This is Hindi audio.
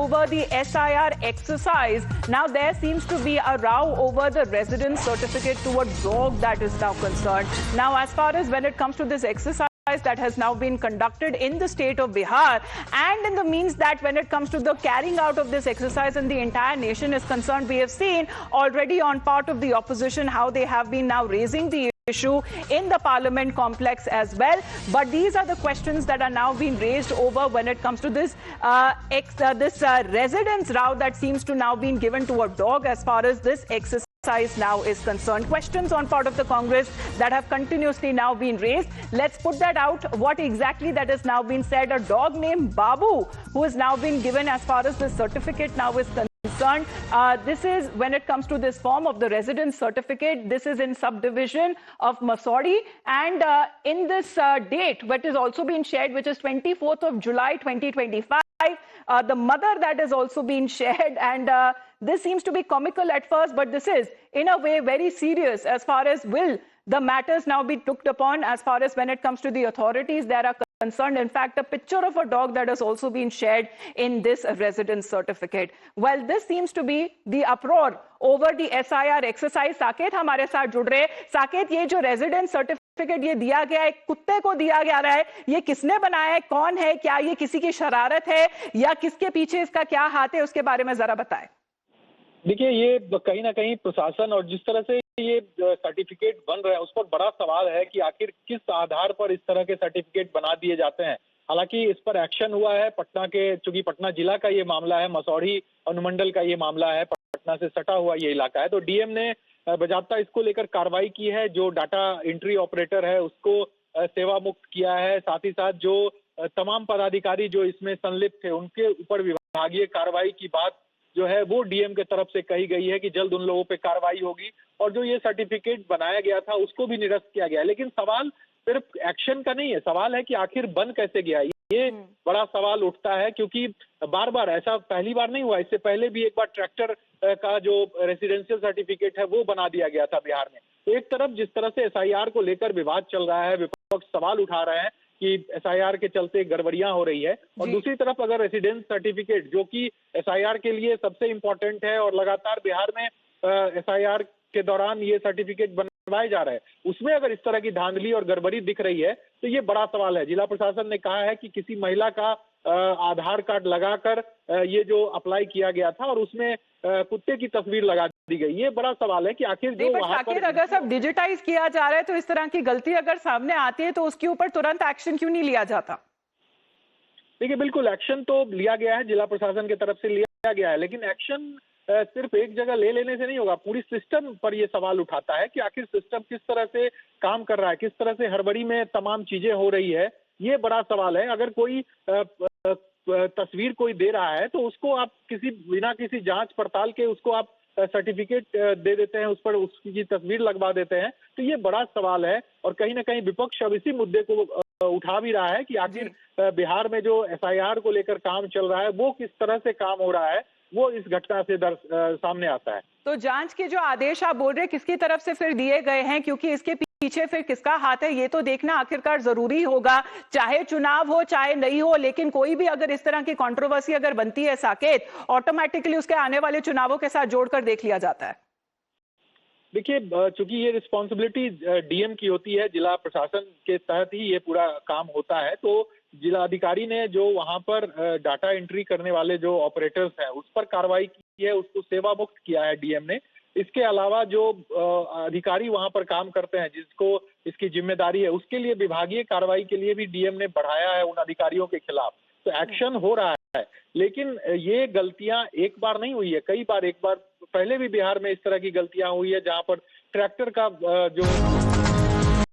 over the SIR exercise. Now there seems to be a row over the residence certificate to a dog that is now concerned. Now, as far as when it comes to this exercise that has now been conducted in the state of Bihar, and in the means that when it comes to the carrying out of this exercise in the entire nation is concerned, we have seen already on part of the opposition how they have been now raising the issue in the parliament complex as well. But these are the questions that are now being raised over when it comes to this residence row that seems to now being given to a dog as far as this exercise now is concerned. Questions on part of the Congress that have continuously now been raised. Let's put that out. What exactly that has now been said? A dog named Babu, who has now been given as far as the certificate now is concerned. This is when it comes to this form of the residence certificate. This is in subdivision of Masodi, and in this date, what is also been shared, which is 24th of July 2025. The mother that is also being shared, and this seems to be comical at first, but this is in a way very serious as far as will the matters now be looked upon as far as when it comes to the authorities that are concerned. In fact, a picture of a dog that has also been shared in this residence certificate. Well, this seems to be the uproar over the SIR exercise. Saket हमारे साथ जुड़ रहे हैं. साकेत, ये जो रेजिडेंस सर्टिफिकेट ये दिया गया है, कुत्ते को दिया जा रहा है, ये किसने बनाया है, कौन है, क्या ये किसी की शरारत है या किसके पीछे इसका क्या हाथ है, उसके बारे में जरा बताएं. देखिए, ये कहीं ना कहीं प्रशासन और जिस तरह से ये सर्टिफिकेट बन रहा है उस पर बड़ा सवाल है कि आखिर किस आधार पर इस तरह के सर्टिफिकेट बना दिए जाते हैं. हालांकि इस पर एक्शन हुआ है पटना के, चूंकि पटना जिला का ये मामला है, मसौढ़ी अनुमंडल का ये मामला है, पटना से सटा हुआ ये इलाका है, तो डीएम ने बजाबता इसको लेकर कार्रवाई की है. जो डाटा एंट्री ऑपरेटर है उसको सेवा मुक्त किया है. साथ ही साथ जो तमाम पदाधिकारी जो इसमें संलिप्त थे उनके ऊपर विभागीय कार्रवाई की बात जो है वो डीएम के तरफ से कही गई है कि जल्द उन लोगों पे कार्रवाई होगी. और जो ये सर्टिफिकेट बनाया गया था उसको भी निरस्त किया गया है. लेकिन सवाल सिर्फ एक्शन का नहीं है, सवाल है कि आखिर बन कैसे गया. ये बड़ा सवाल उठता है क्योंकि बार बार ऐसा पहली बार नहीं हुआ. इससे पहले भी एक बार ट्रैक्टर का जो रेसिडेंशियल सर्टिफिकेट है वो बना दिया गया था बिहार में. तो एक तरफ जिस तरह से एसआईआर को लेकर विवाद चल रहा है, विपक्ष सवाल उठा रहे हैं कि एसआईआर के चलते गड़बड़ियां हो रही है, और दूसरी तरफ अगर रेसिडेंस सर्टिफिकेट जो कि एसआईआर के लिए सबसे इम्पोर्टेंट है और लगातार बिहार में एसआईआर के दौरान ये सर्टिफिकेट बनवाए जा रहे हैं, उसमें अगर इस तरह की धांधली और गड़बड़ी दिख रही है तो ये बड़ा सवाल है. जिला प्रशासन ने कहा है कि किसी महिला का आधार कार्ड लगाकर ये जो अप्लाई किया गया था और उसमें कुत्ते की तस्वीर लगा दी गई. ये बड़ा सवाल है कि आखिर जो वहां पर अगर सब डिजिटाइज किया जा रहा है तो इस तरह की गलती अगर सामने आती है तो उसके ऊपर तुरंत एक्शन क्यों नहीं लिया जाता? देखिए, बिल्कुल एक्शन तो लिया गया है, जिला प्रशासन की तरफ से लिया गया है, लेकिन एक्शन सिर्फ एक जगह ले लेने से नहीं होगा. पूरी सिस्टम पर यह सवाल उठाता है कि आखिर सिस्टम किस तरह से काम कर रहा है, किस तरह से हड़बड़ी में तमाम चीजें हो रही है. ये बड़ा सवाल है. अगर कोई तस्वीर कोई दे रहा है तो उसको आप बिना किसी जांच पड़ताल के उसको आप सर्टिफिकेट दे देते हैं, उस पर उसकी तस्वीर लगवा देते हैं. तो ये बड़ा सवाल है और कहीं ना कहीं विपक्ष अब इसी मुद्दे को उठा भी रहा है कि आखिर बिहार में जो एसआईआर को लेकर काम चल रहा है वो किस तरह से काम हो रहा है, वो इस घटना से सामने आता है. तो जांच के जो आदेश आप बोल रहे हैं किसकी तरफ से फिर दिए गए हैं, क्योंकि इसके पीछे फिर किसका हाथ है ये तो देखना आखिरकार जरूरी होगा, चाहे चुनाव हो चाहे नहीं हो. लेकिन कोई भी अगर इस तरह की कंट्रोवर्सी अगर बनती है साकेत, ऑटोमेटिकली उसके आने वाले चुनावों के साथ जोड़कर देख लिया जाता है. देखिए, चूंकि ये रिस्पॉन्सिबिलिटी डीएम की होती है, जिला प्रशासन के तहत ही ये पूरा काम होता है, तो जिलाधिकारी ने जो वहां पर डाटा एंट्री करने वाले जो ऑपरेटर्स हैं उस पर कार्रवाई की है, उसको सेवा मुक्त किया है डीएम ने. इसके अलावा जो अधिकारी वहां पर काम करते हैं जिसको इसकी जिम्मेदारी है, उसके लिए विभागीय कार्रवाई के लिए भी डीएम ने बढ़ाया है उन अधिकारियों के खिलाफ. तो एक्शन हो रहा है, लेकिन ये गलतियां एक बार नहीं हुई है, कई बार, एक बार पहले भी बिहार में इस तरह की गलतियां हुई है जहां पर ट्रैक्टर का जो